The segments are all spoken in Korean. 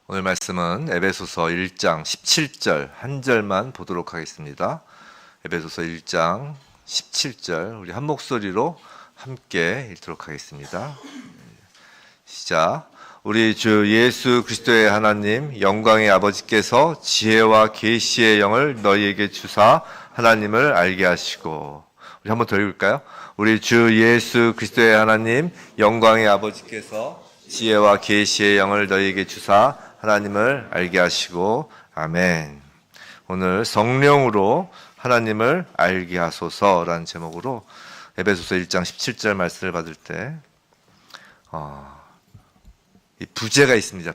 오늘 말씀은 에베소서 1장 17절 한 절만 보도록 하겠습니다. 에베소서 1장 17절 우리 한 목소리로 함께 읽도록 하겠습니다. 시작. 우리 주 예수 그리스도의 하나님 영광의 아버지께서 지혜와 계시의 영을 너희에게 주사 하나님을 알게 하시고, 우리 한번 더 읽을까요? 우리 주 예수 그리스도의 하나님 영광의 아버지께서 지혜와 계시의 영을 너희에게 주사 하나님을 알게 하시고, 아멘. 오늘 성령으로 하나님을 알게 하소서라는 제목으로 에베소서 1장 17절 말씀을 받을 때 이 부제가 있습니다.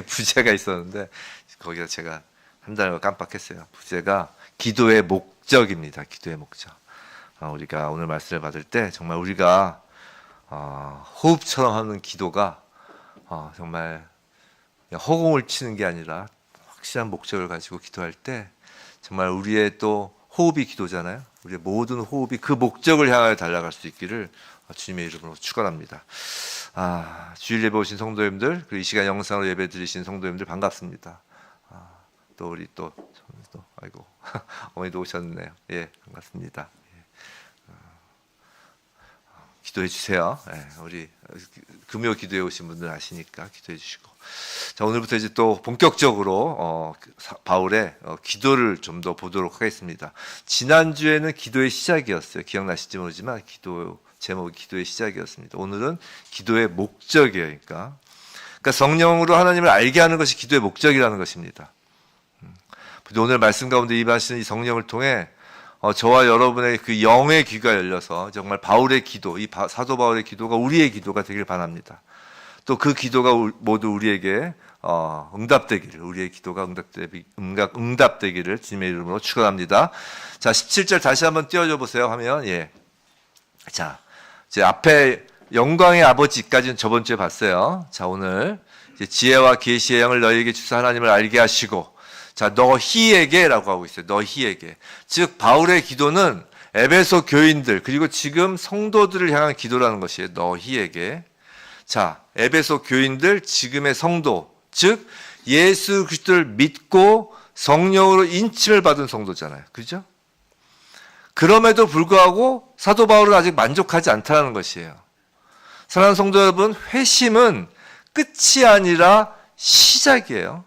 부제가 있었는데 거기서 제가 한 단어 깜빡했어요. 부제가 기도의 목적입니다. 기도의 목적. 우리가 오늘 말씀을 받을 때 정말 우리가 호흡처럼 하는 기도가 정말 허공을 치는 게 아니라 확실한 목적을 가지고 기도할 때 정말 우리의 또 호흡이 기도잖아요. 우리의 모든 호흡이 그 목적을 향하여 달려갈 수 있기를 주님의 이름으로 축원합니다. 주일 예배 오신 성도님들, 그리고 이 시간 영상으로 예배 드리신 성도님들 반갑습니다. 또 우리 또 아이고 어머니도 오셨네요. 예, 반갑습니다. 기도해 주세요. 우리 금요 기도해 오신 분들 아시니까 기도해 주시고. 자, 오늘부터 이제 또 본격적으로 바울의 기도를 좀 더 보도록 하겠습니다. 지난주에는 기도의 시작이었어요. 기억나실지 모르지만 기도 제목이 기도의 시작이었습니다. 오늘은 기도의 목적이에요. 그러니까 성령으로 하나님을 알게 하는 것이 기도의 목적이라는 것입니다. 오늘 말씀 가운데 임하시는 이 성령을 통해 저와 여러분의 그 영의 귀가 열려서 정말 바울의 기도, 이 사도 바울의 기도가 우리의 기도가 되길 바랍니다. 또 그 기도가 모두 우리에게 응답되기를, 우리의 기도가 응답되기를 주님의 이름으로 축원합니다. 자, 17절 다시 한번 띄워줘 보세요. 하면 자, 이제 앞에 영광의 아버지까지는 저번 주에 봤어요. 자, 오늘 이제 지혜와 계시의 영을 너희에게 주사 하나님을 알게 하시고, 자, 너희에게라고 하고 있어요. 너희에게. 즉 바울의 기도는 에베소 교인들 그리고 지금 성도들을 향한 기도라는 것이에요. 너희에게. 자, 에베소 교인들, 지금의 성도, 즉 예수 그리스도를 믿고 성령으로 인침을 받은 성도잖아요. 그죠? 그럼에도 불구하고 사도 바울은 아직 만족하지 않다는 것이에요. 사랑하는 성도 여러분, 회심은 끝이 아니라 시작이에요.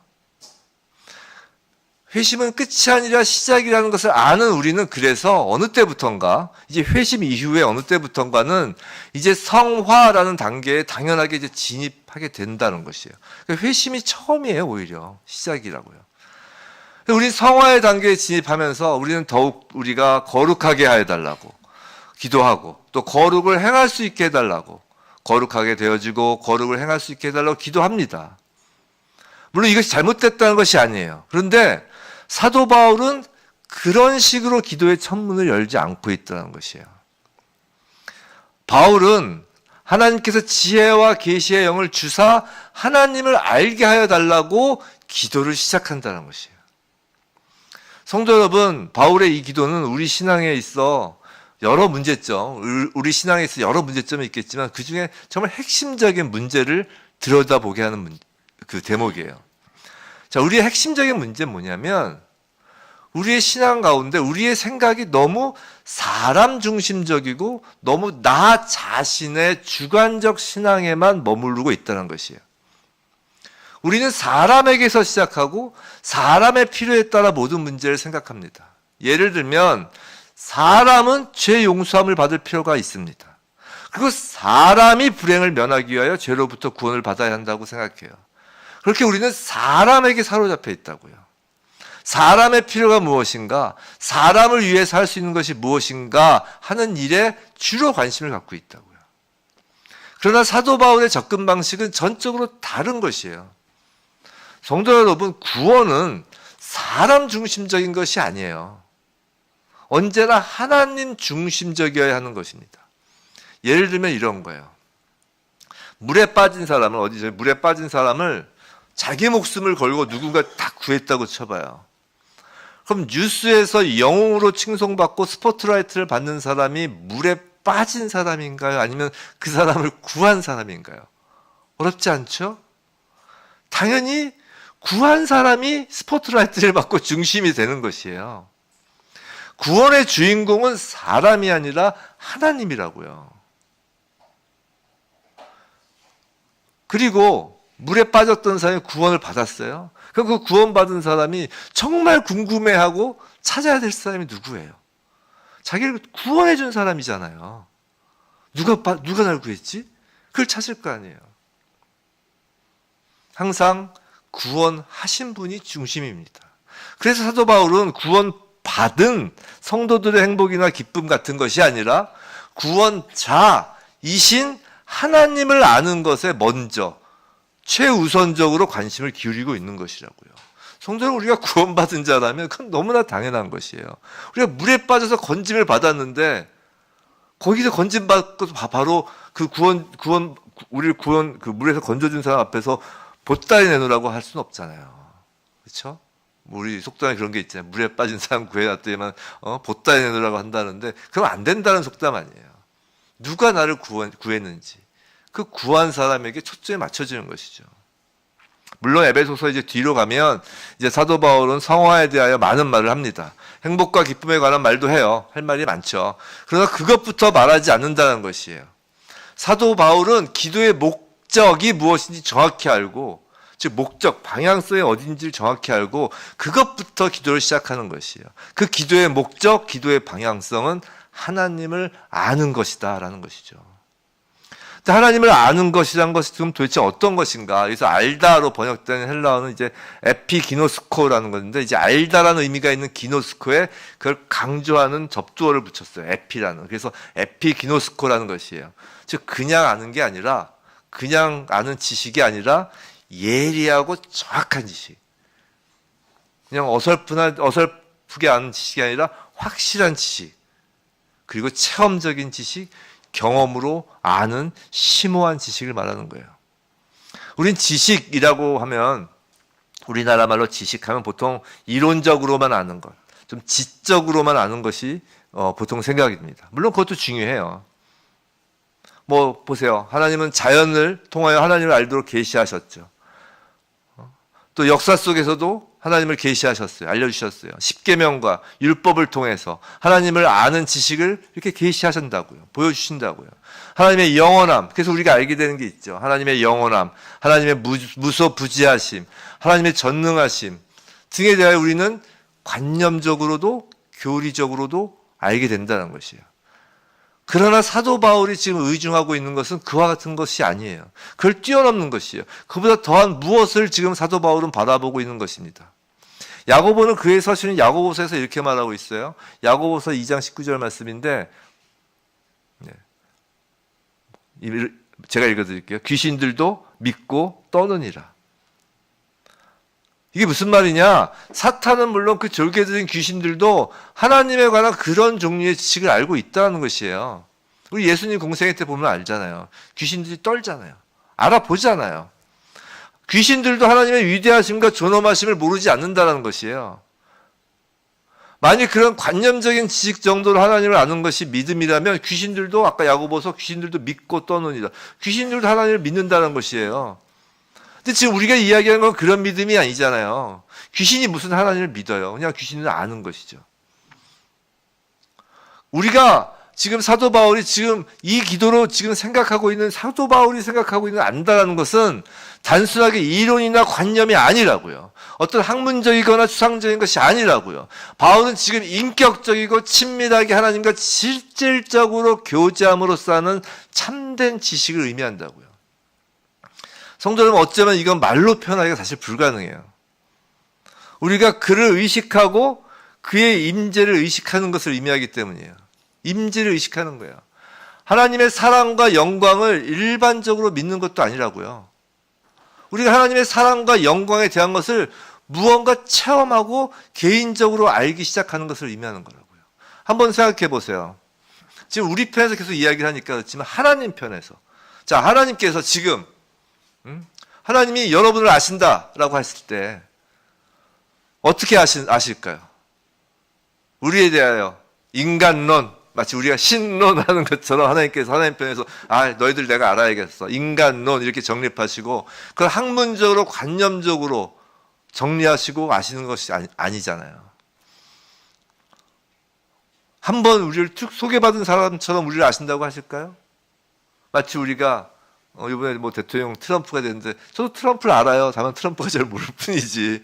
회심은 끝이 아니라 시작이라는 것을 아는 우리는 그래서 어느 때부턴가, 이제 회심 이후에 어느 때부턴가는 이제 성화라는 단계에 당연하게 이제 진입하게 된다는 것이에요. 회심이 처음이에요, 오히려. 시작이라고요. 우리 성화의 단계에 진입하면서 우리는 더욱 우리가 거룩하게 해달라고 기도하고, 또 거룩을 행할 수 있게 해달라고, 거룩하게 되어지고 거룩을 행할 수 있게 해달라고 기도합니다. 물론 이것이 잘못됐다는 것이 아니에요. 그런데 사도 바울은 그런 식으로 기도의 천문을 열지 않고 있다는 것이에요. 바울은 하나님께서 지혜와 계시의 영을 주사 하나님을 알게 하여 달라고 기도를 시작한다는 것이에요. 성도 여러분, 바울의 이 기도는 우리 신앙에 있어 여러 문제점, 우리 신앙에 있어 여러 문제점이 있겠지만 그 중에 정말 핵심적인 문제를 들여다보게 하는 그 대목이에요. 자, 우리의 핵심적인 문제는 뭐냐면 우리의 신앙 가운데 우리의 생각이 너무 사람 중심적이고 너무 나 자신의 주관적 신앙에만 머무르고 있다는 것이에요. 우리는 사람에게서 시작하고 사람의 필요에 따라 모든 문제를 생각합니다. 예를 들면 사람은 죄 용서함을 받을 필요가 있습니다. 그리고 사람이 불행을 면하기 위하여 죄로부터 구원을 받아야 한다고 생각해요. 그렇게 우리는 사람에게 사로잡혀 있다고요. 사람의 필요가 무엇인가, 사람을 위해서 할 수 있는 것이 무엇인가 하는 일에 주로 관심을 갖고 있다고요. 그러나 사도 바울의 접근 방식은 전적으로 다른 것이에요. 성도 여러분, 구원은 사람 중심적인 것이 아니에요. 언제나 하나님 중심적이어야 하는 것입니다. 예를 들면 이런 거예요. 물에 빠진 사람을 자기 목숨을 걸고 누군가 다 구했다고 쳐봐요. 그럼 뉴스에서 영웅으로 칭송받고 스포트라이트를 받는 사람이 물에 빠진 사람인가요? 아니면 그 사람을 구한 사람인가요? 어렵지 않죠? 당연히 구한 사람이 스포트라이트를 받고 중심이 되는 것이에요. 구원의 주인공은 사람이 아니라 하나님이라고요. 그리고 물에 빠졌던 사람이 구원을 받았어요. 그럼 그 구원받은 사람이 정말 궁금해하고 찾아야 될 사람이 누구예요? 자기를 구원해 준 사람이잖아요. 누가 날 구했지? 그걸 찾을 거 아니에요. 항상 구원하신 분이 중심입니다. 그래서 사도 바울은 구원받은 성도들의 행복이나 기쁨 같은 것이 아니라 구원자이신 하나님을 아는 것에 먼저 최우선적으로 관심을 기울이고 있는 것이라고요. 성도는 우리가 구원받은 자라면 그건 너무나 당연한 것이에요. 우리가 물에 빠져서 건짐을 받았는데 거기서 건짐받고 바로 그 우리를 그 물에서 건져준 사람 앞에서 보따리 내놓으라고 할 수는 없잖아요. 그렇죠? 우리 속담에 그런 게 있잖아요. 물에 빠진 사람 구해놨더니만 보따리 내놓으라고 한다는데 그럼 안 된다는 속담 아니에요. 누가 나를 구했는지 그 구한 사람에게 초점이 맞춰지는 것이죠. 물론 에베소서 이제 뒤로 가면 이제 사도 바울은 성화에 대하여 많은 말을 합니다. 행복과 기쁨에 관한 말도 해요. 할 말이 많죠. 그러나 그것부터 말하지 않는다는 것이에요. 사도 바울은 기도의 목적이 무엇인지 정확히 알고, 즉 목적, 방향성이 어딘지를 정확히 알고 그것부터 기도를 시작하는 것이에요. 그 기도의 목적, 기도의 방향성은 하나님을 아는 것이다 라는 것이죠. 하나님을 아는 것이란 것이 지금 도대체 어떤 것인가? 그래서 알다로 번역된 헬라어는 이제 에피기노스코라는 건데, 이제 알다라는 의미가 있는 기노스코에 그걸 강조하는 접두어를 붙였어요. 에피라는. 그래서 에피기노스코라는 것이에요. 즉 그냥 아는 게 아니라, 그냥 아는 지식이 아니라 예리하고 정확한 지식. 그냥 어설프게 아는 지식이 아니라 확실한 지식. 그리고 체험적인 지식, 경험으로 아는 심오한 지식을 말하는 거예요. 우린 지식이라고 하면, 우리나라 말로 지식하면 보통 이론적으로만 아는 것, 좀 지적으로만 아는 것이 보통 생각이 듭니다. 물론 그것도 중요해요. 뭐 보세요. 하나님은 자연을 통하여 하나님을 알도록 계시하셨죠. 또 역사 속에서도 하나님을 계시하셨어요. 알려주셨어요. 십계명과 율법을 통해서 하나님을 아는 지식을 이렇게 계시하신다고요. 보여주신다고요. 하나님의 영원함, 그래서 우리가 알게 되는 게 있죠. 하나님의 영원함, 하나님의 무소부지하심, 하나님의 전능하심 등에 대하여 우리는 관념적으로도 교리적으로도 알게 된다는 것이에요. 그러나 사도 바울이 지금 의중하고 있는 것은 그와 같은 것이 아니에요. 그걸 뛰어넘는 것이에요. 그보다 더한 무엇을 지금 사도 바울은 바라보고 있는 것입니다. 야고보는 그의 서신은 야고보서에서 이렇게 말하고 있어요. 야고보서 2장 19절 말씀인데, 제가 읽어드릴게요. 귀신들도 믿고 떠느니라. 이게 무슨 말이냐? 사탄은 물론 그 졸개들인 귀신들도 하나님에 관한 그런 종류의 지식을 알고 있다는 것이에요. 우리 예수님 공생애 때 보면 알잖아요. 귀신들이 떨잖아요. 알아보잖아요. 귀신들도 하나님의 위대하심과 존엄하심을 모르지 않는다는 것이에요. 만약 그런 관념적인 지식 정도로 하나님을 아는 것이 믿음이라면 귀신들도, 아까 야고보서 귀신들도 믿고 떠느니라. 귀신들도 하나님을 믿는다는 것이에요. 근데 지금 우리가 이야기하는 건 그런 믿음이 아니잖아요. 귀신이 무슨 하나님을 믿어요. 그냥 귀신은 아는 것이죠. 우리가 지금 사도 바울이 지금 이 기도로 지금 생각하고 있는, 사도 바울이 생각하고 있는 안다라는 것은 단순하게 이론이나 관념이 아니라고요. 어떤 학문적이거나 추상적인 것이 아니라고요. 바울은 지금 인격적이고 친밀하게 하나님과 실질적으로 교제함으로써 하는 참된 지식을 의미한다고요. 성도 여러분, 어쩌면 이건 말로 표현하기가 사실 불가능해요. 우리가 그를 의식하고 그의 임재를 의식하는 것을 의미하기 때문이에요. 임재를 의식하는 거예요. 하나님의 사랑과 영광을 일반적으로 믿는 것도 아니라고요. 우리가 하나님의 사랑과 영광에 대한 것을 무언가 체험하고 개인적으로 알기 시작하는 것을 의미하는 거라고요. 한번 생각해 보세요. 지금 우리 편에서 계속 이야기를 하니까 그렇지만 하나님 편에서, 자, 하나님께서 지금 하나님이 여러분을 아신다라고 했을 때 어떻게 아실까요? 우리에 대하여 인간론, 마치 우리가 신론하는 것처럼 하나님께서 하나님 편에서 너희들 내가 알아야겠어, 인간론 이렇게 정립하시고 그걸 학문적으로 관념적으로 정리하시고 아시는 것이 아니잖아요. 한번 우리를 쭉 소개받은 사람처럼 우리를 아신다고 하실까요? 마치 우리가 이번에 뭐 대통령 트럼프가 됐는데 저도 트럼프를 알아요. 다만 트럼프가 잘 모를 뿐이지.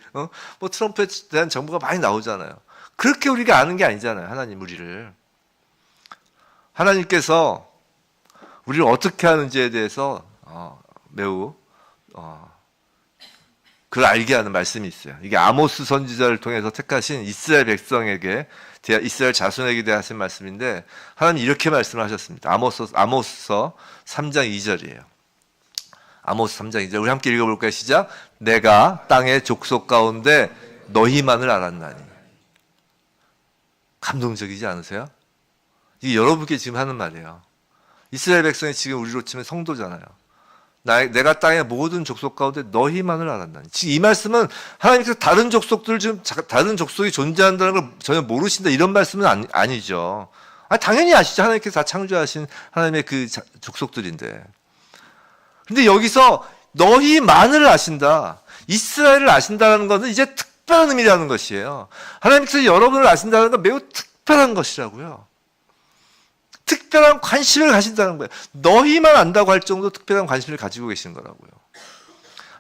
뭐 트럼프에 대한 정보가 많이 나오잖아요. 그렇게 우리가 아는 게 아니잖아요. 하나님 우리를. 하나님께서 우리를 어떻게 하는지에 대해서 매우 그걸 알게 하는 말씀이 있어요. 이게 아모스 선지자를 통해서 택하신 이스라엘 백성에게, 이스라엘 자손에게 대하신 말씀인데 하나님 이렇게 말씀하셨습니다. 아모스서 3장 2절이에요. 아모스 3장 2절 우리 함께 읽어볼까요? 시작. 내가 땅의 족속 가운데 너희만을 알았나니. 감동적이지 않으세요? 이게 여러분께 지금 하는 말이에요. 이스라엘 백성이 지금 우리로 치면 성도잖아요. 내가 땅의 모든 족속 가운데 너희만을 알았나니. 지금 이 말씀은 하나님께서 다른 족속들 지금 다른 족속이 존재한다는 걸 전혀 모르신다 이런 말씀은 아니죠. 당연히 아시죠. 하나님께서 다 창조하신 하나님의 그 족속들인데. 근데 여기서 너희만을 아신다. 이스라엘을 아신다는 것은 이제 특별한 의미라는 것이에요. 하나님께서 여러분을 아신다는 건 매우 특별한 것이라고요. 특별한 관심을 가신다는 거예요. 너희만 안다고 할 정도로 특별한 관심을 가지고 계시는 거라고요.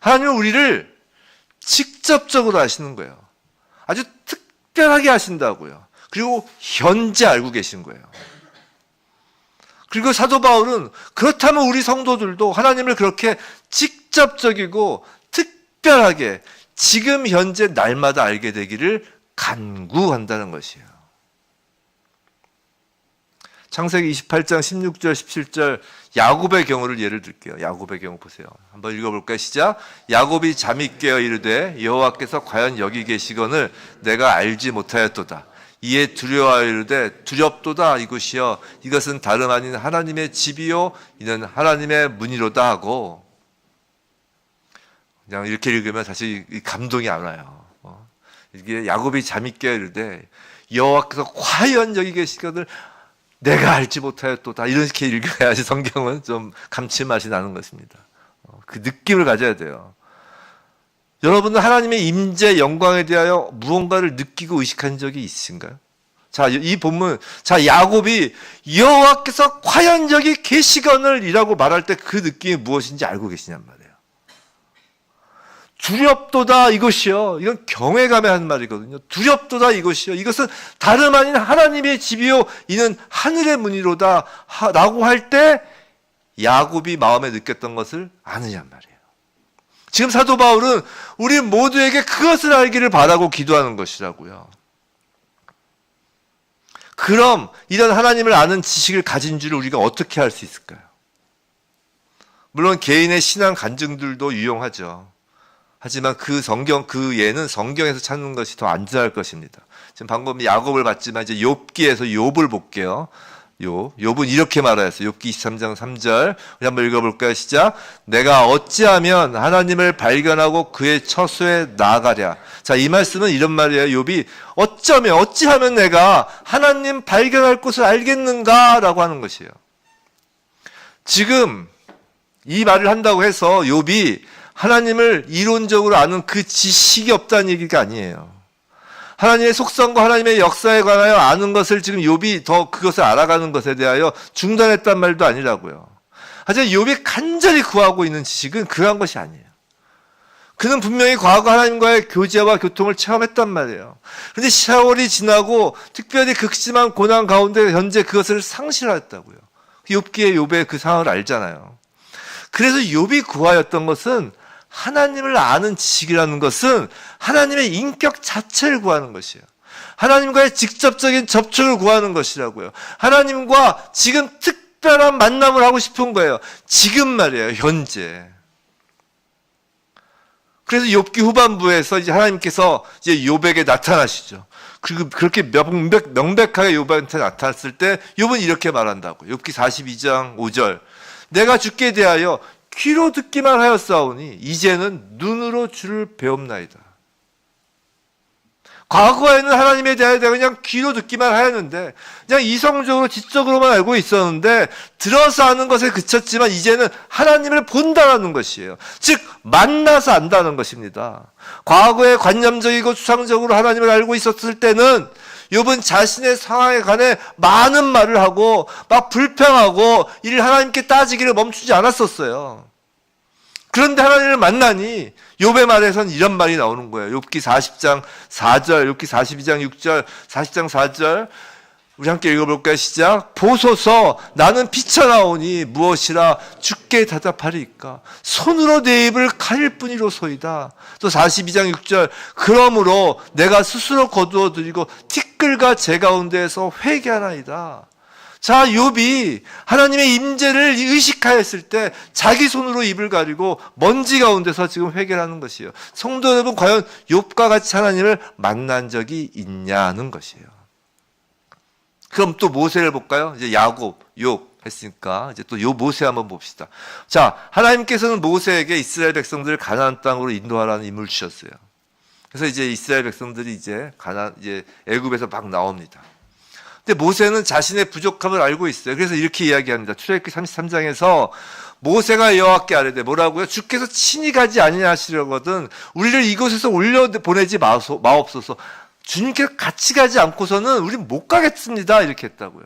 하나님은 우리를 직접적으로 아시는 거예요. 아주 특별하게 아신다고요. 그리고 현재 알고 계신 거예요. 그리고 사도 바울은 그렇다면 우리 성도들도 하나님을 그렇게 직접적이고 특별하게 지금 현재 날마다 알게 되기를 간구한다는 것이에요. 창세기 28장 16절 17절 야곱의 경우를 예를 들게요. 야곱의 경우 보세요. 한번 읽어볼까요? 시작. 야곱이 잠이 깨어 이르되 여호와께서 과연 여기 계시거늘 내가 알지 못하였도다. 이에 두려워하여 이르되 두렵도다 이곳이여 이것은 다름 아닌 하나님의 집이요 이는 하나님의 문이로다 하고 그냥 이렇게 읽으면 사실 감동이 안 와요. 이게 야곱이 잠이 깨어 이르되 여호와께서 과연 여기 계시거늘 내가 알지 못하였도다. 이렇게 읽어야지 성경은 좀 감칠맛이 나는 것입니다. 그 느낌을 가져야 돼요. 여러분은 하나님의 임재 영광에 대하여 무언가를 느끼고 의식한 적이 있으신가요? 자, 이 본문, 자, 야곱이 여호와께서 과연 여기 계시거늘 이라고 말할 때 그 느낌이 무엇인지 알고 계시냔 말이에요. 두렵도다 이것이요. 이건 경외감에 한 말이거든요. 두렵도다 이것이요. 이것은 다름 아닌 하나님의 집이요. 이는 하늘의 문이로다 라고 할 때 야곱이 마음에 느꼈던 것을 아느냔 말이에요. 지금 사도 바울은 우리 모두에게 그것을 알기를 바라고 기도하는 것이라고요. 그럼 이런 하나님을 아는 지식을 가진 줄을 우리가 어떻게 할 수 있을까요? 물론 개인의 신앙 간증들도 유용하죠. 하지만 그 예는 성경에서 찾는 것이 더 안전할 것입니다. 지금 방금 야곱을 봤지만 이제 욥기에서 욥을 볼게요. 욥은 이렇게 말하였어요. 욥기 23장 3절. 우리 한번 읽어볼까요? 시작. 내가 어찌하면 하나님을 발견하고 그의 처소에 나아가랴. 자, 이 말씀은 이런 말이에요. 욥이 어찌하면 내가 하나님 발견할 곳을 알겠는가? 라고 하는 것이에요. 지금 이 말을 한다고 해서 욥이 하나님을 이론적으로 아는 그 지식이 없다는 얘기가 아니에요. 하나님의 속성과 하나님의 역사에 관하여 아는 것을 지금 욥이 더 그것을 알아가는 것에 대하여 중단했단 말도 아니라고요. 하지만 욥이 간절히 구하고 있는 지식은 그러한 것이 아니에요. 그는 분명히 과거 하나님과의 교제와 교통을 체험했단 말이에요. 그런데 세월이 지나고 특별히 극심한 고난 가운데 현재 그것을 상실하였다고요. 욥기의 욥의 그 상황을 알잖아요. 그래서 욥이 구하였던 것은 하나님을 아는 지식이라는 것은 하나님의 인격 자체를 구하는 것이에요. 하나님과의 직접적인 접촉을 구하는 것이라고요. 하나님과 지금 특별한 만남을 하고 싶은 거예요. 지금 말이에요. 현재. 그래서 욥기 후반부에서 이제 하나님께서 이제 욥에게 나타나시죠. 그리고 그렇게 명백하게 욥한테 나타났을 때 욥은 이렇게 말한다고. 욥기 42장 5절. 내가 주께 대하여 귀로 듣기만 하였사오니 이제는 눈으로 주를 배웁나이다. 과거에는 하나님에 대해 그냥 귀로 듣기만 하였는데 그냥 이성적으로 지적으로만 알고 있었는데 들어서 아는 것에 그쳤지만 이제는 하나님을 본다라는 것이에요. 즉 만나서 안다는 것입니다. 과거에 관념적이고 추상적으로 하나님을 알고 있었을 때는 욥은 자신의 상황에 관해 많은 말을 하고 막 불평하고 이를 하나님께 따지기를 멈추지 않았었어요. 그런데 하나님을 만나니 욥의 말에선 이런 말이 나오는 거예요. 욥기 40장 4절, 욥기 42장 6절, 40장 4절. 우리 함께 읽어볼까요? 시작. 보소서 나는 피쳐나오니 무엇이라 주께 대답하리이까. 손으로 내 입을 가릴 뿐이로소이다. 또 42장 6절. 그러므로 내가 스스로 거두어드리고 티끌과 제 가운데에서 회개하나이다. 자, 욥이 하나님의 임재를 의식하였을 때 자기 손으로 입을 가리고 먼지 가운데서 지금 회개를 하는 것이에요. 성도 여러분, 과연 욥과 같이 하나님을 만난 적이 있냐는 것이에요. 그럼 또 모세를 볼까요? 이제 야곱, 욥 했으니까 이제 또 요 모세 한번 봅시다. 자, 하나님께서는 모세에게 이스라엘 백성들을 가나안 땅으로 인도하라는 임무를 주셨어요. 그래서 이제 이스라엘 백성들이 이제 애굽에서 막 나옵니다. 근데 모세는 자신의 부족함을 알고 있어요. 그래서 이렇게 이야기합니다. 출애굽기 33장에서 모세가 여호와께 아뢰되 뭐라고요? 주께서 친히 가지 아니하시려거든 우리를 이곳에서 올려 보내지 마옵소서. 주님께서 같이 가지 않고서는 우리는 못 가겠습니다. 이렇게 했다고요.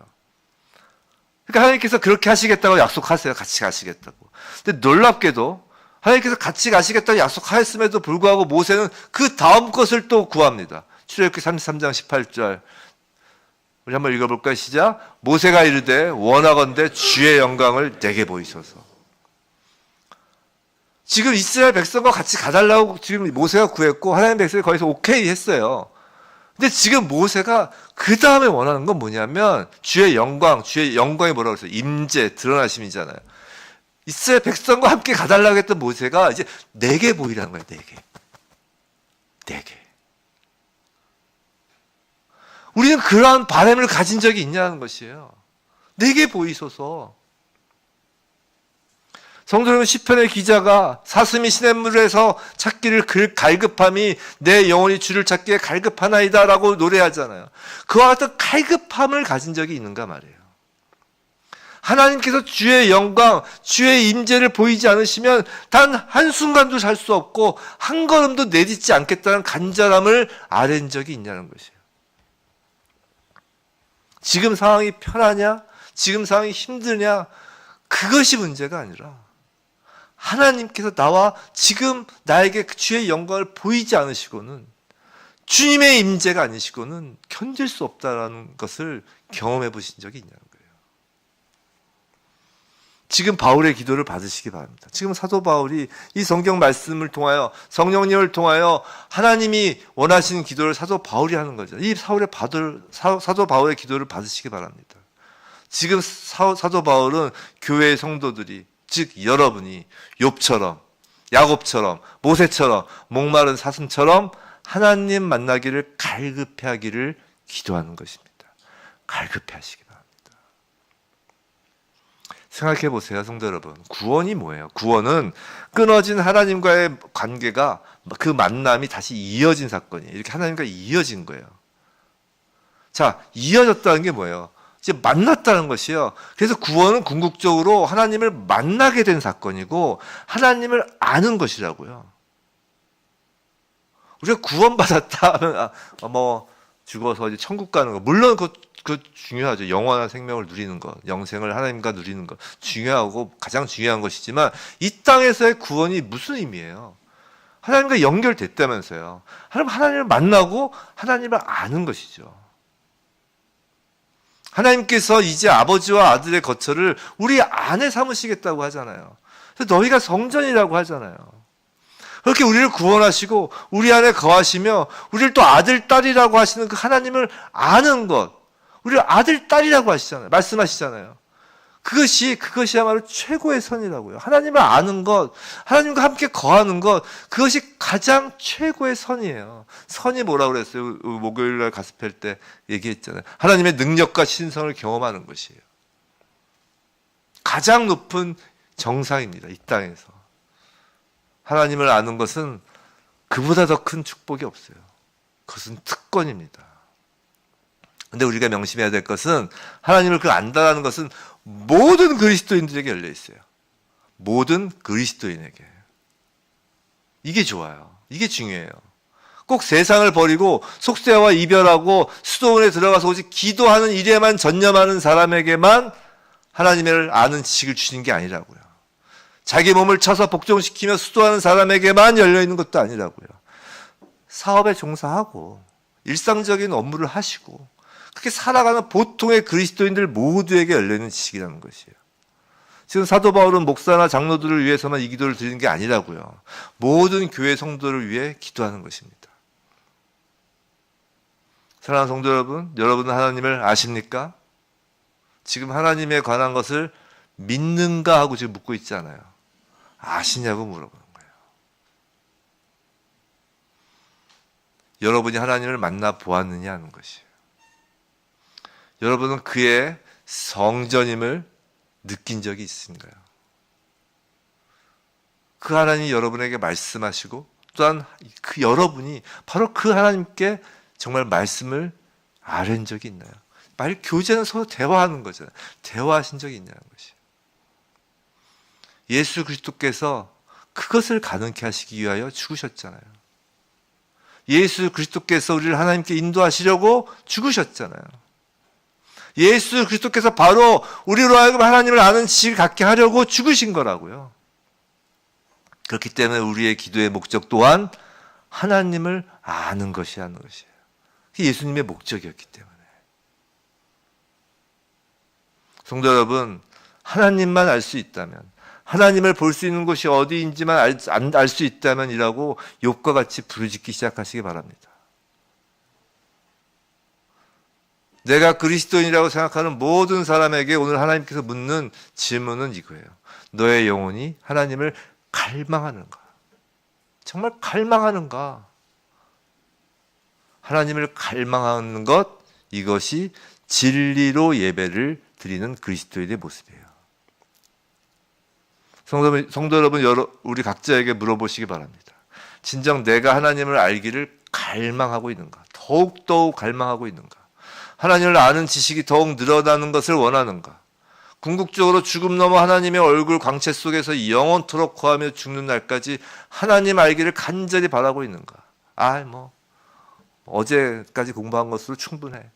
그러니까 하나님께서 그렇게 하시겠다고 약속하세요. 같이 가시겠다고. 근데 놀랍게도 하나님께서 같이 가시겠다고 약속하였음에도 불구하고 모세는 그 다음 것을 또 구합니다. 출애굽기 33장 18절. 우리 한번 읽어볼까요? 시작. 모세가 이르되 원하건대 주의 영광을 내게 보이소서. 지금 이스라엘 백성과 같이 가달라고 지금 모세가 구했고 하나님 백성이 거기서 오케이 했어요. 근데 지금 모세가 그 다음에 원하는 건 뭐냐면 주의 영광이 뭐라고 했어요? 임재, 드러나심이잖아요. 이스라엘 백성과 함께 가달라고 했던 모세가 이제 내게 보이라는 거예요. 내게. 우리는 그러한 바람을 가진 적이 있냐는 것이에요. 내게 보이소서. 성도 여러분, 시편의 기자가 사슴이 시냇물에서 찾기를 갈급함이 내 영혼이 주를 찾기에 갈급하나이다 라고 노래하잖아요. 그와 같은 갈급함을 가진 적이 있는가 말이에요. 하나님께서 주의 영광, 주의 임재를 보이지 않으시면 단 한순간도 살 수 없고 한 걸음도 내딛지 않겠다는 간절함을 아랜 적이 있냐는 것이에요. 지금 상황이 편하냐? 지금 상황이 힘드냐? 그것이 문제가 아니라 하나님께서 나와 지금 나에게 주의 영광을 보이지 않으시고는 주님의 임재가 아니시고는 견딜 수 없다는 것을 경험해 보신 적이 있냐는 거예요. 지금 바울의 기도를 받으시기 바랍니다. 지금 사도 바울이 이 성경 말씀을 통하여 성령님을 통하여 하나님이 원하시는 기도를 사도 바울이 하는 거죠. 이 사도 바울의 기도를 받으시기 바랍니다. 지금 사도 바울은 교회의 성도들이 즉 여러분이 욥처럼 야곱처럼 모세처럼 목마른 사슴처럼 하나님 만나기를 갈급해하기를 기도하는 것입니다. 갈급해하시기 바랍니다. 생각해 보세요, 성도 여러분. 구원이 뭐예요? 구원은 끊어진 하나님과의 관계가 그 만남이 다시 이어진 사건이에요. 이렇게 하나님과 이어진 거예요. 자, 이어졌다는 게 뭐예요? 이제 만났다는 것이요. 그래서 구원은 궁극적으로 하나님을 만나게 된 사건이고 하나님을 아는 것이라고요. 우리가 구원받았다 하면 죽어서 이제 천국 가는 거 물론 그 중요하죠. 영원한 생명을 누리는 것, 영생을 하나님과 누리는 것 중요하고 가장 중요한 것이지만 이 땅에서의 구원이 무슨 의미예요? 하나님과 연결됐다면서요. 하나님을 만나고 하나님을 아는 것이죠. 하나님께서 이제 아버지와 아들의 거처를 우리 안에 삼으시겠다고 하잖아요. 그래서 너희가 성전이라고 하잖아요. 그렇게 우리를 구원하시고 우리 안에 거하시며 우리를 또 아들, 딸이라고 하시는 그 하나님을 아는 것, 우리를 아들, 딸이라고 하시잖아요. 말씀하시잖아요. 그것이야말로 최고의 선이라고요. 하나님을 아는 것, 하나님과 함께 거하는 것, 그것이 가장 최고의 선이에요. 선이 뭐라고 그랬어요? 목요일날 가스펠 때 얘기했잖아요. 하나님의 능력과 신성을 경험하는 것이에요. 가장 높은 정상입니다. 이 땅에서. 하나님을 아는 것은 그보다 더 큰 축복이 없어요. 그것은 특권입니다. 근데 우리가 명심해야 될 것은 하나님을 그 안다라는 것은 모든 그리스도인들에게 열려 있어요. 모든 그리스도인에게. 이게 좋아요. 이게 중요해요. 꼭 세상을 버리고 속세와 이별하고 수도원에 들어가서 오직 기도하는 일에만 전념하는 사람에게만 하나님을 아는 지식을 주시는 게 아니라고요. 자기 몸을 쳐서 복종시키며 수도하는 사람에게만 열려있는 것도 아니라고요. 사업에 종사하고 일상적인 업무를 하시고 그렇게 살아가는 보통의 그리스도인들 모두에게 열려있는 지식이라는 것이에요. 지금 사도 바울은 목사나 장로들을 위해서만 이 기도를 드리는 게 아니라고요. 모든 교회 성도를 위해 기도하는 것입니다. 사랑하는 성도 여러분, 여러분은 하나님을 아십니까? 지금 하나님에 관한 것을 믿는가 하고 지금 묻고 있잖아요. 아시냐고 물어보는 거예요. 여러분이 하나님을 만나 보았느냐 하는 것이에요. 여러분은 그의 성전임을 느낀 적이 있습니까요? 그 하나님이 여러분에게 말씀하시고 또한 그 여러분이 바로 그 하나님께 정말 말씀을 아는 적이 있나요? 말 교제는 서로 대화하는 거잖아요. 대화하신 적이 있냐는 것이에요. 예수 그리스도께서 그것을 가능케 하시기 위하여 죽으셨잖아요. 예수 그리스도께서 우리를 하나님께 인도하시려고 죽으셨잖아요. 예수 그리스도께서 바로 우리로 하여금 하나님을 아는 지식을 갖게 하려고 죽으신 거라고요. 그렇기 때문에 우리의 기도의 목적 또한 하나님을 아는 것이 하는 것이에요. 그게 예수님의 목적이었기 때문에. 성도 여러분, 하나님만 알 수 있다면, 하나님을 볼 수 있는 곳이 어디인지만 알 수 있다면이라고 욥과 같이 부르짖기 시작하시기 바랍니다. 내가 그리스도인이라고 생각하는 모든 사람에게 오늘 하나님께서 묻는 질문은 이거예요. 너의 영혼이 하나님을 갈망하는가? 정말 갈망하는가? 하나님을 갈망하는 것, 이것이 진리로 예배를 드리는 그리스도인의 모습이에요. 성도 여러분, 우리 각자에게 물어보시기 바랍니다. 진정 내가 하나님을 알기를 갈망하고 있는가? 더욱더욱 갈망하고 있는가? 하나님을 아는 지식이 더욱 늘어나는 것을 원하는가? 궁극적으로 죽음 넘어 하나님의 얼굴 광채 속에서 영원토록 거하며 죽는 날까지 하나님 알기를 간절히 바라고 있는가? 어제까지 공부한 것으로 충분해.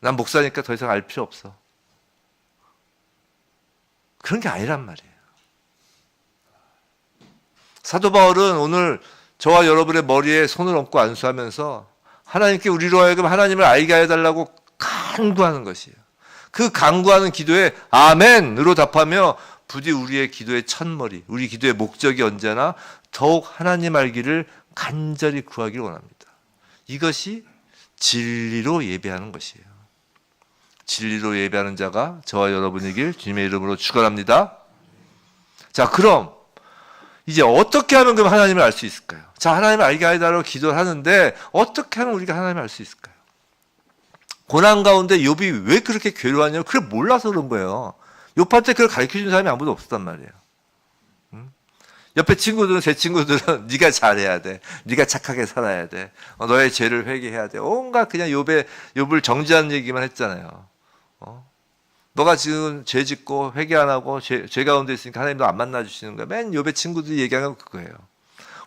난 목사니까 더 이상 알 필요 없어. 그런 게 아니란 말이에요. 사도 바울은 오늘 저와 여러분의 머리에 손을 얹고 안수하면서 하나님께 우리로 하여금 하나님을 알게 해달라고 간구하는 것이에요. 그 간구하는 기도에 아멘으로 답하며 부디 우리의 기도의 첫머리, 우리 기도의 목적이 언제나 더욱 하나님 알기를 간절히 구하기를 원합니다. 이것이 진리로 예배하는 것이에요. 진리로 예배하는 자가 저와 여러분이길 주님의 이름으로 축원합니다. 자, 그럼 이제 어떻게 하면 그럼 하나님을 알 수 있을까요? 자, 하나님을 알게 해달라고 기도를 하는데 어떻게 하면 우리가 하나님을 알 수 있을까요? 고난 가운데 욥이 왜 그렇게 괴로워하냐면 그걸 몰라서 그런 거예요. 욥한테 그걸 가르쳐준 사람이 아무도 없었단 말이에요. 옆에 친구들은, 제 친구들은 네가 잘해야 돼, 네가 착하게 살아야 돼, 너의 죄를 회개해야 돼, 온갖 그냥 욥을 정죄하는 얘기만 했잖아요. 너가 지금 죄 짓고 회개 안 하고 죄 가운데 있으니까 하나님 너 안 만나 주시는 거야. 맨 욥의 친구들이 얘기하는 건 그거예요.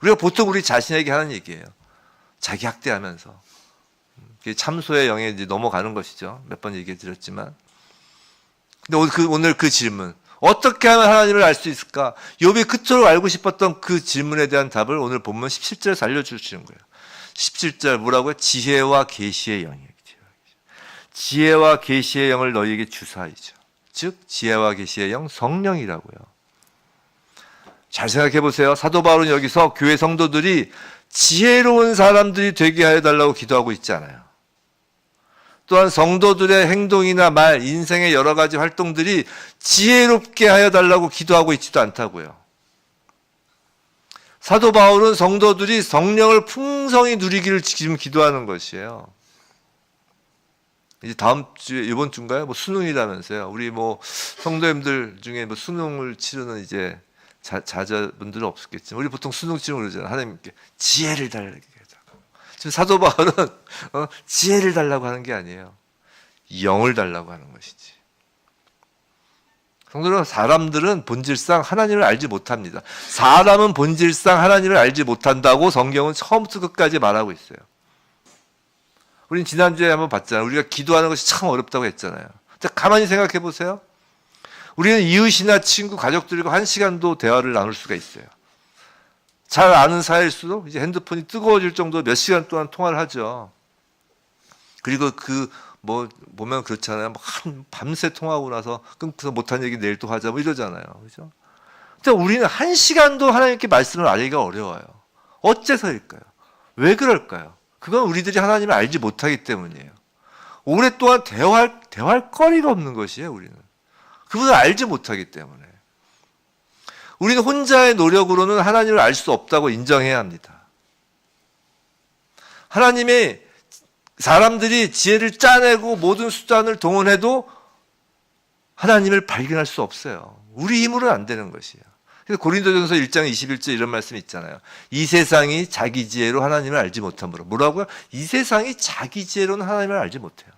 우리가 보통 우리 자신에게 하는 얘기예요. 자기 학대하면서 참소의 영에 이제 넘어가는 것이죠. 몇 번 얘기해 드렸지만. 근데 오늘 그 질문, 어떻게 하면 하나님을 알 수 있을까? 욥이 그토록 알고 싶었던 그 질문에 대한 답을 오늘 본문 17절에서 알려주시는 거예요. 17절 뭐라고요? 지혜와 계시의 영이에요. 지혜와 계시의 영을 너희에게 주사이죠. 즉 지혜와 계시의 영, 성령이라고요. 잘 생각해 보세요. 사도 바울은 여기서 교회 성도들이 지혜로운 사람들이 되게 해달라고 기도하고 있지 않아요. 또한 성도들의 행동이나 말, 인생의 여러 가지 활동들이 지혜롭게 하여 달라고 기도하고 있지도 않다고요. 사도 바울은 성도들이 성령을 풍성히 누리기를 지금 기도하는 것이에요. 이제 다음 주에, 이번 주인가요? 수능이라면서요. 우리 성도님들 중에 수능을 치르는 이제 자녀분들은 없었겠지만, 우리 보통 수능 치르면 그러잖아요. 하나님께 지혜를 달라고. 지금 사도 바울은 지혜를 달라고 하는 게 아니에요. 영을 달라고 하는 것이지. 성도는 사람들은 본질상 하나님을 알지 못합니다. 사람은 본질상 하나님을 알지 못한다고 성경은 처음부터 끝까지 말하고 있어요. 우린 지난주에 한번 봤잖아요. 우리가 기도하는 것이 참 어렵다고 했잖아요. 자, 가만히 생각해 보세요. 우리는 이웃이나 친구, 가족들과 1시간도 대화를 나눌 수가 있어요. 잘 아는 사이일수록 이제 핸드폰이 뜨거워질 정도로 몇 시간 동안 통화를 하죠. 그리고 보면 그렇잖아요. 밤새 통화하고 나서 끊고서 못한 얘기 내일 또 하자 이러잖아요. 그죠? 근데 우리는 1시간도 하나님께 말씀을 알기가 어려워요. 어째서일까요? 왜 그럴까요? 그건 우리들이 하나님을 알지 못하기 때문이에요. 오랫동안 대화할 거리가 없는 것이에요, 우리는. 그분을 알지 못하기 때문에. 우리는 혼자의 노력으로는 하나님을 알 수 없다고 인정해야 합니다. 하나님의 사람들이 지혜를 짜내고 모든 수단을 동원해도 하나님을 발견할 수 없어요. 우리 힘으로는 안 되는 것이에요. 그래서 고린도전서 1장 21절 이런 말씀이 있잖아요. 이 세상이 자기 지혜로 하나님을 알지 못함으로. 뭐라고요? 이 세상이 자기 지혜로는 하나님을 알지 못해요.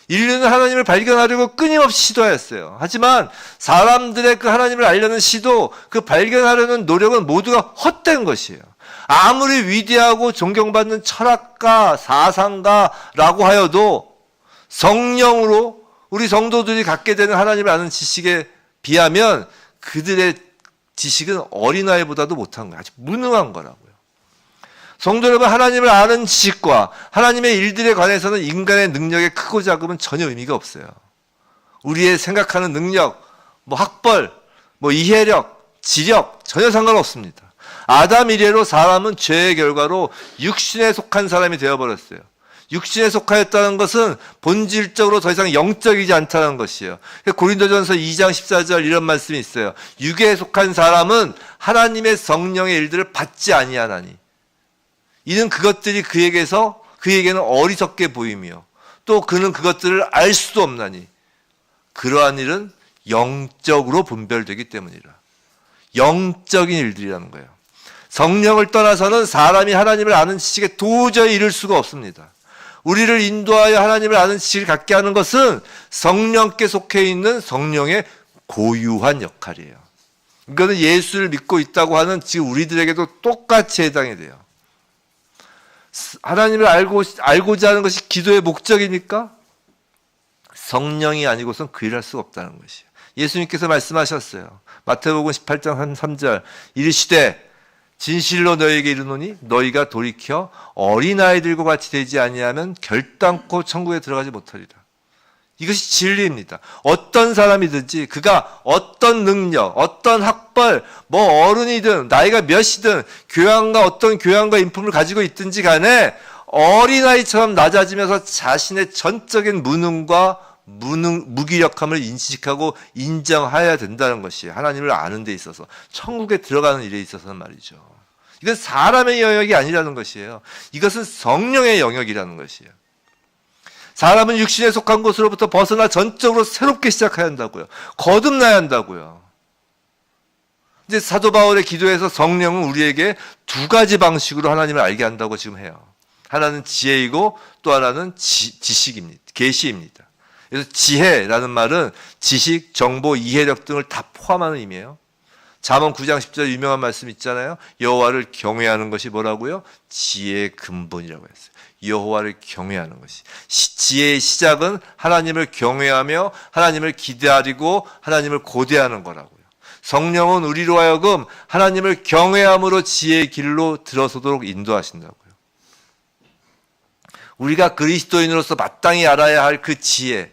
인류는 하나님을 발견하려고 끊임없이 시도하였어요. 하지만 사람들의 그 하나님을 알려는 시도, 그 발견하려는 노력은 모두가 헛된 것이에요. 아무리 위대하고 존경받는 철학가, 사상가라고 하여도 성령으로 우리 성도들이 갖게 되는 하나님을 아는 지식에 비하면 그들의 지식은 어린아이보다도 못한 거예요. 아주 무능한 거라고요. 성도 여러분, 하나님을 아는 지식과 하나님의 일들에 관해서는 인간의 능력의 크고 작음은 전혀 의미가 없어요. 우리의 생각하는 능력, 학벌, 이해력, 지력 전혀 상관없습니다. 아담 이래로 사람은 죄의 결과로 육신에 속한 사람이 되어버렸어요. 육신에 속하였다는 것은 본질적으로 더 이상 영적이지 않다는 것이에요. 고린도전서 2장 14절 이런 말씀이 있어요. 육에 속한 사람은 하나님의 성령의 일들을 받지 아니하나니 이는 그것들이 그에게는 어리석게 보이며 또 그는 그것들을 알 수도 없나니 그러한 일은 영적으로 분별되기 때문이라. 영적인 일들이라는 거예요. 성령을 떠나서는 사람이 하나님을 아는 지식에 도저히 이를 수가 없습니다. 우리를 인도하여 하나님을 아는 지식을 갖게 하는 것은 성령께 속해 있는 성령의 고유한 역할이에요. 이거는 예수를 믿고 있다고 하는 지금 우리들에게도 똑같이 해당이 돼요. 하나님을 알고자 하는 것이 기도의 목적입니까? 성령이 아니고선 그 일을 할 수가 없다는 것이에요. 예수님께서 말씀하셨어요. 마태복음 18장 3절 이르시되 진실로 너희에게 이르노니 너희가 돌이켜 어린아이들과 같이 되지 아니하면 결단코 천국에 들어가지 못하리라. 이것이 진리입니다. 어떤 사람이든지 그가 어떤 능력, 어떤 학벌, 어른이든 나이가 몇이든 어떤 교양과 인품을 가지고 있든지 간에 어린아이처럼 낮아지면서 자신의 전적인 무기력함을 인식하고 인정해야 된다는 것이 하나님을 아는 데 있어서 천국에 들어가는 일에 있어서는 말이죠. 이건 사람의 영역이 아니라는 것이에요. 이것은 성령의 영역이라는 것이에요. 사람은 육신에 속한 것으로부터 벗어나 전적으로 새롭게 시작해야 한다고요. 거듭나야 한다고요. 이제 사도 바울의 기도에서 성령은 우리에게 두 가지 방식으로 하나님을 알게 한다고 지금 해요. 하나는 지혜이고 또 하나는 지식입니다. 계시입니다. 그래서 지혜라는 말은 지식, 정보, 이해력 등을 다 포함하는 의미예요. 잠언 9장 10절 유명한 말씀 있잖아요. 여호와를 경외하는 것이 뭐라고요? 지혜의 근본이라고 했어요. 여호와를 경외하는 것이. 지혜의 시작은 하나님을 경외하며 하나님을 기다리고 하나님을 고대하는 거라고요. 성령은 우리로 하여금 하나님을 경외함으로 지혜의 길로 들어서도록 인도하신다고요. 우리가 그리스도인으로서 마땅히 알아야 할 그 지혜,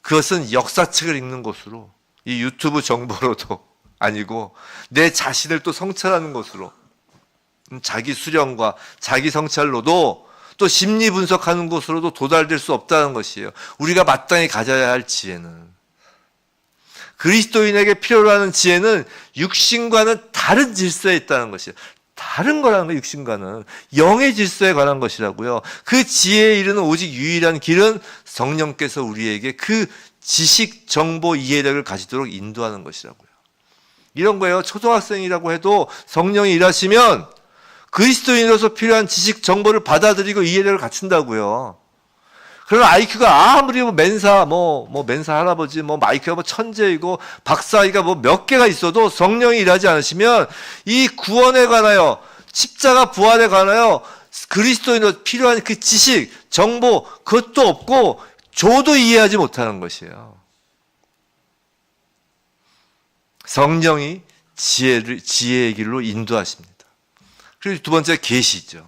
그것은 역사책을 읽는 것으로, 이 유튜브 정보로도 아니고 내 자신을 또 성찰하는 것으로, 자기 수련과 자기 성찰로도 또 심리 분석하는 것으로도 도달될 수 없다는 것이에요. 우리가 마땅히 가져야 할 지혜는, 그리스도인에게 필요로 하는 지혜는 육신과는 다른 질서에 있다는 것이에요. 다른 거라는 거예요. 육신과는 영의 질서에 관한 것이라고요. 그 지혜에 이르는 오직 유일한 길은 성령께서 우리에게 그 지식, 정보, 이해력을 가지도록 인도하는 것이라고요. 이런 거예요. 초등학생이라고 해도 성령이 일하시면 그리스도인으로서 필요한 지식, 정보를 받아들이고 이해력을 갖춘다고요. 그러나 IQ가 아무리 멘사 할아버지, 마이크가 천재이고 박사이가 몇 개가 있어도 성령이 일하지 않으시면 이 구원에 관하여, 십자가 부활에 관하여 그리스도인으로 필요한 그 지식, 정보, 그것도 없고 저도 이해하지 못하는 것이에요. 성령이 지혜의 길로 인도하십니다. 그리고 두 번째, 계시죠.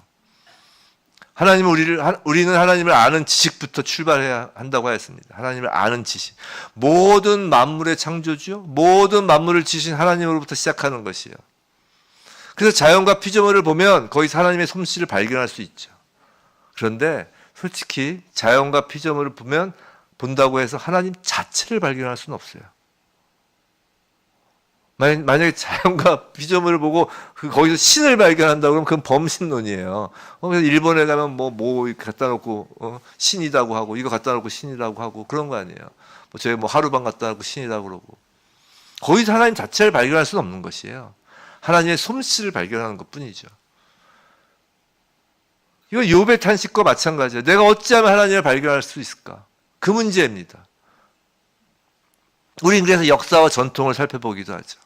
우리는 하나님을 아는 지식부터 출발해야 한다고 하였습니다. 하나님을 아는 지식. 모든 만물의 창조주요, 모든 만물을 지으신 하나님으로부터 시작하는 것이에요. 그래서 자연과 피조물을 보면 거기서 하나님의 솜씨를 발견할 수 있죠. 그런데 솔직히 자연과 피조물을 본다고 해서 하나님 자체를 발견할 수는 없어요. 만약에 자연과 피조물을 보고 거기서 신을 발견한다고 그러면 그건 범신론이에요. 그래서 일본에 가면 뭐 갖다 놓고 신이라고 하고, 이거 갖다 놓고 신이라고 하고 그런 거 아니에요. 저희 하루방 갖다 놓고 신이라고 그러고. 거기서 하나님 자체를 발견할 수는 없는 것이에요. 하나님의 솜씨를 발견하는 것 뿐이죠. 이건 욥의 탄식과 마찬가지예요. 내가 어찌하면 하나님을 발견할 수 있을까? 그 문제입니다. 우리는 그래서 역사와 전통을 살펴보기도 하죠.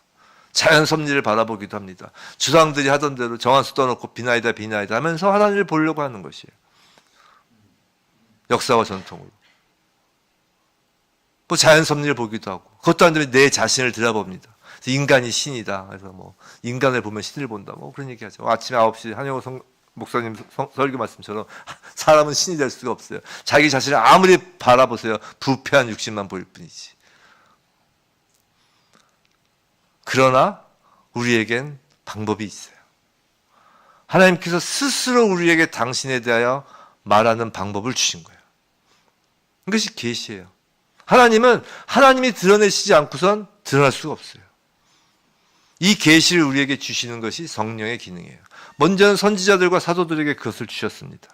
자연 섭리를 바라보기도 합니다. 주상들이 하던 대로 정한수 떠놓고 비나이다 하면서 하나님을 보려고 하는 것이에요. 역사와 전통으로. 자연 섭리를 보기도 하고, 그것도 안 되면 내 자신을 들여다봅니다. 인간이 신이다. 그래서 인간을 보면 신을 본다. 그런 얘기 하죠. 아침에 9시 한영호 목사님 설교 말씀처럼 사람은 신이 될 수가 없어요. 자기 자신을 아무리 바라보세요. 부패한 육신만 보일 뿐이지. 그러나 우리에겐 방법이 있어요. 하나님께서 스스로 우리에게 당신에 대하여 말하는 방법을 주신 거예요. 이것이 계시예요. 하나님은 하나님이 드러내시지 않고선 드러날 수가 없어요. 이 계시를 우리에게 주시는 것이 성령의 기능이에요. 먼저는 선지자들과 사도들에게 그것을 주셨습니다.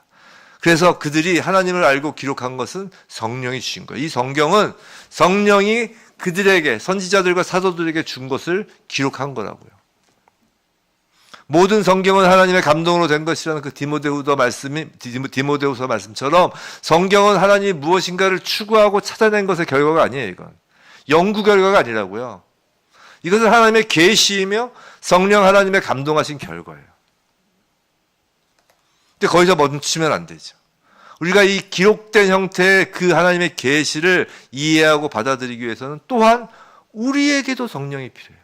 그래서 그들이 하나님을 알고 기록한 것은 성령이 주신 거예요. 이 성경은 성령이 그들에게, 선지자들과 사도들에게 준 것을 기록한 거라고요. 모든 성경은 하나님의 감동으로 된 것이라는 그 디모데후서 말씀처럼 성경은 하나님이 무엇인가를 추구하고 찾아낸 것의 결과가 아니에요. 이건 연구 결과가 아니라고요. 이것은 하나님의 계시이며 성령 하나님의 감동하신 결과예요. 근데 거기서 멈추면 안 되죠. 우리가 이 기록된 형태의 그 하나님의 계시를 이해하고 받아들이기 위해서는 또한 우리에게도 성령이 필요해요.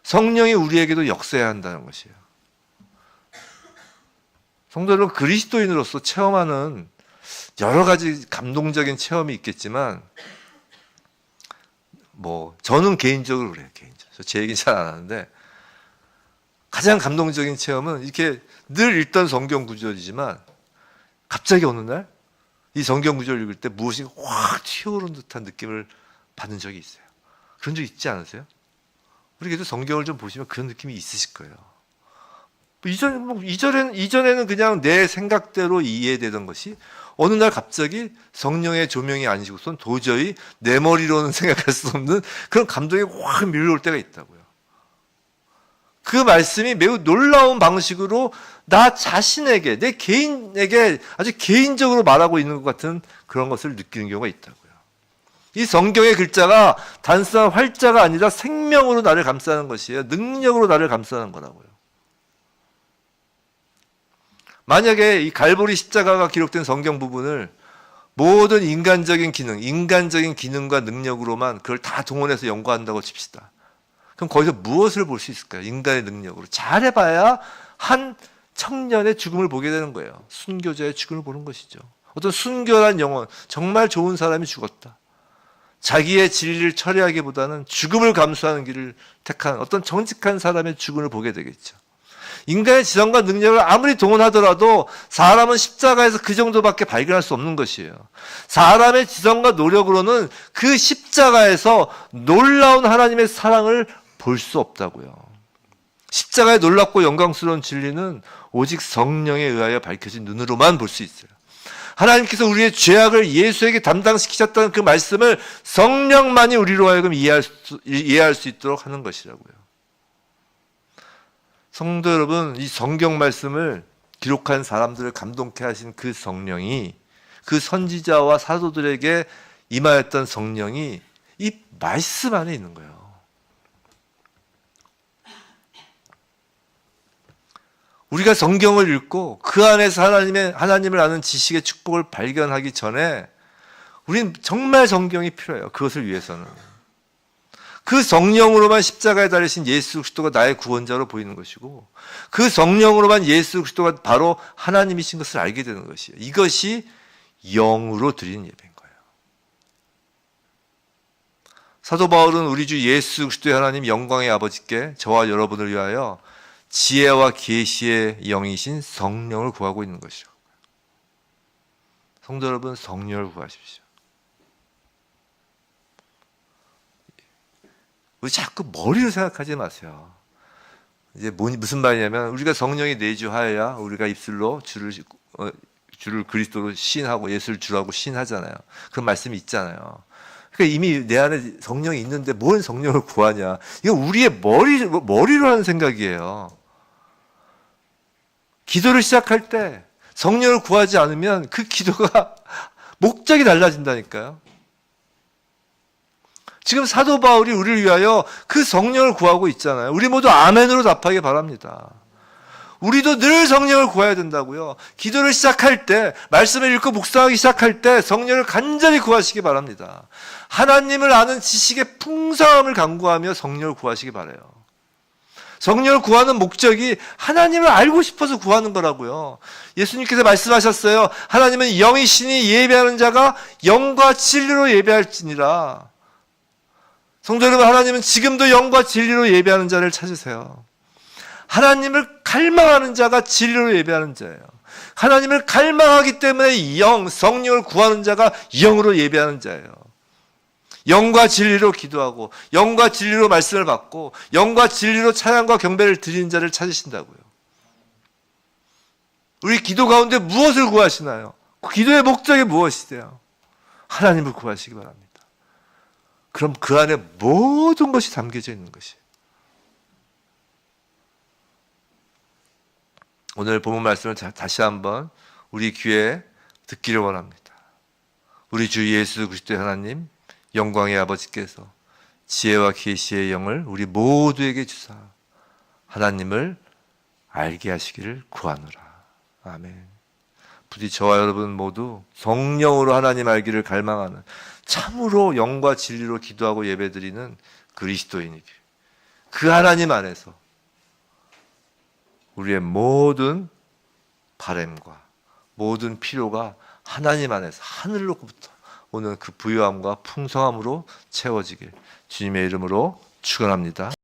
성령이 우리에게도 역사해야 한다는 것이에요. 성도 여러분, 그리스도인으로서 체험하는 여러 가지 감동적인 체험이 있겠지만, 저는 개인적으로 그래요. 제 얘기는 잘 안 하는데, 가장 감동적인 체험은 이렇게 늘 읽던 성경 구절이지만 갑자기 어느 날 이 성경 구절을 읽을 때 무엇인가 확 튀어오른 듯한 느낌을 받은 적이 있어요. 그런 적 있지 않으세요? 우리에게도 성경을 좀 보시면 그런 느낌이 있으실 거예요. 이전에는 그냥 내 생각대로 이해되던 것이 어느 날 갑자기 성령의 조명이 아니시고선 도저히 내 머리로는 생각할 수 없는 그런 감동이 확 밀려올 때가 있다고요. 그 말씀이 매우 놀라운 방식으로 나 자신에게, 내 개인에게 아주 개인적으로 말하고 있는 것 같은 그런 것을 느끼는 경우가 있다고요. 이 성경의 글자가 단순한 활자가 아니라 생명으로 나를 감싸는 것이에요. 능력으로 나를 감싸는 거라고요. 만약에 이 갈보리 십자가가 기록된 성경 부분을 모든 인간적인 기능과 능력으로만 그걸 다 동원해서 연구한다고 칩시다. 그럼 거기서 무엇을 볼 수 있을까요? 인간의 능력으로. 잘해봐야 한 청년의 죽음을 보게 되는 거예요. 순교자의 죽음을 보는 것이죠. 어떤 순결한 영혼, 정말 좋은 사람이 죽었다. 자기의 진리를 처리하기보다는 죽음을 감수하는 길을 택한 어떤 정직한 사람의 죽음을 보게 되겠죠. 인간의 지성과 능력을 아무리 동원하더라도 사람은 십자가에서 그 정도밖에 발견할 수 없는 것이에요. 사람의 지성과 노력으로는 그 십자가에서 놀라운 하나님의 사랑을 볼 수 없다고요. 십자가의 놀랍고 영광스러운 진리는 오직 성령에 의하여 밝혀진 눈으로만 볼 수 있어요. 하나님께서 우리의 죄악을 예수에게 담당시키셨다는 그 말씀을 성령만이 우리로 하여금 이해할 수 있도록 하는 것이라고요. 성도 여러분, 이 성경 말씀을 기록한 사람들을 감동케 하신 그 성령이, 그 선지자와 사도들에게 임하였던 성령이 이 말씀 안에 있는 거예요. 우리가 성경을 읽고 그 안에서 하나님을 아는 지식의 축복을 발견하기 전에 우린 정말 성경이 필요해요. 그것을 위해서는. 그 성령으로만 십자가에 달리신 예수 그리스도가 나의 구원자로 보이는 것이고, 그 성령으로만 예수 그리스도가 바로 하나님이신 것을 알게 되는 것이에요. 이것이 영으로 드리는 예배인 거예요. 사도 바울은 우리 주 예수 그리스도의 하나님 영광의 아버지께 저와 여러분을 위하여 지혜와 계시의 영이신 성령을 구하고 있는 것이죠. 성도 여러분, 성령을 구하십시오. 우리 자꾸 머리로 생각하지 마세요. 이제 무슨 말이냐면, 우리가 성령이 내주하여야 우리가 입술로 주를 그리스도로 시인하고 예수를 주라고 시인하잖아요. 그런 말씀이 있잖아요. 그러니까 이미 내 안에 성령이 있는데 뭔 성령을 구하냐. 이건 우리의 머리로 하는 생각이에요. 기도를 시작할 때 성령을 구하지 않으면 그 기도가 목적이 달라진다니까요. 지금 사도 바울이 우리를 위하여 그 성령을 구하고 있잖아요. 우리 모두 아멘으로 답하기 바랍니다. 우리도 늘 성령을 구해야 된다고요. 기도를 시작할 때, 말씀을 읽고 묵상하기 시작할 때 성령을 간절히 구하시기 바랍니다. 하나님을 아는 지식의 풍성함을 간구하며 성령을 구하시기 바라요. 성령을 구하는 목적이 하나님을 알고 싶어서 구하는 거라고요. 예수님께서 말씀하셨어요. 하나님은 영이시니 예배하는 자가 영과 진리로 예배할지니라. 성도 여러분, 하나님은 지금도 영과 진리로 예배하는 자를 찾으세요. 하나님을 갈망하는 자가 진리로 예배하는 자예요. 하나님을 갈망하기 때문에 성령을 구하는 자가 영으로 예배하는 자예요. 영과 진리로 기도하고 영과 진리로 말씀을 받고 영과 진리로 찬양과 경배를 드리는 자를 찾으신다고요. 우리 기도 가운데 무엇을 구하시나요? 기도의 목적이 무엇이세요? 하나님을 구하시기 바랍니다. 그럼 그 안에 모든 것이 담겨져 있는 것이에요. 오늘 본문 말씀을 다시 한번 우리 귀에 듣기를 원합니다. 우리 주 예수 그리스도의 하나님 영광의 아버지께서 지혜와 계시의 영을 우리 모두에게 주사 하나님을 알게 하시기를 구하노라. 아멘. 부디 저와 여러분 모두 성령으로 하나님 알기를 갈망하는, 참으로 영과 진리로 기도하고 예배드리는 그리스도인이기, 그 하나님 안에서 우리의 모든 바램과 모든 필요가 하나님 안에서 하늘로부터 오는 그 부유함과 풍성함으로 채워지길 주님의 이름으로 축원합니다.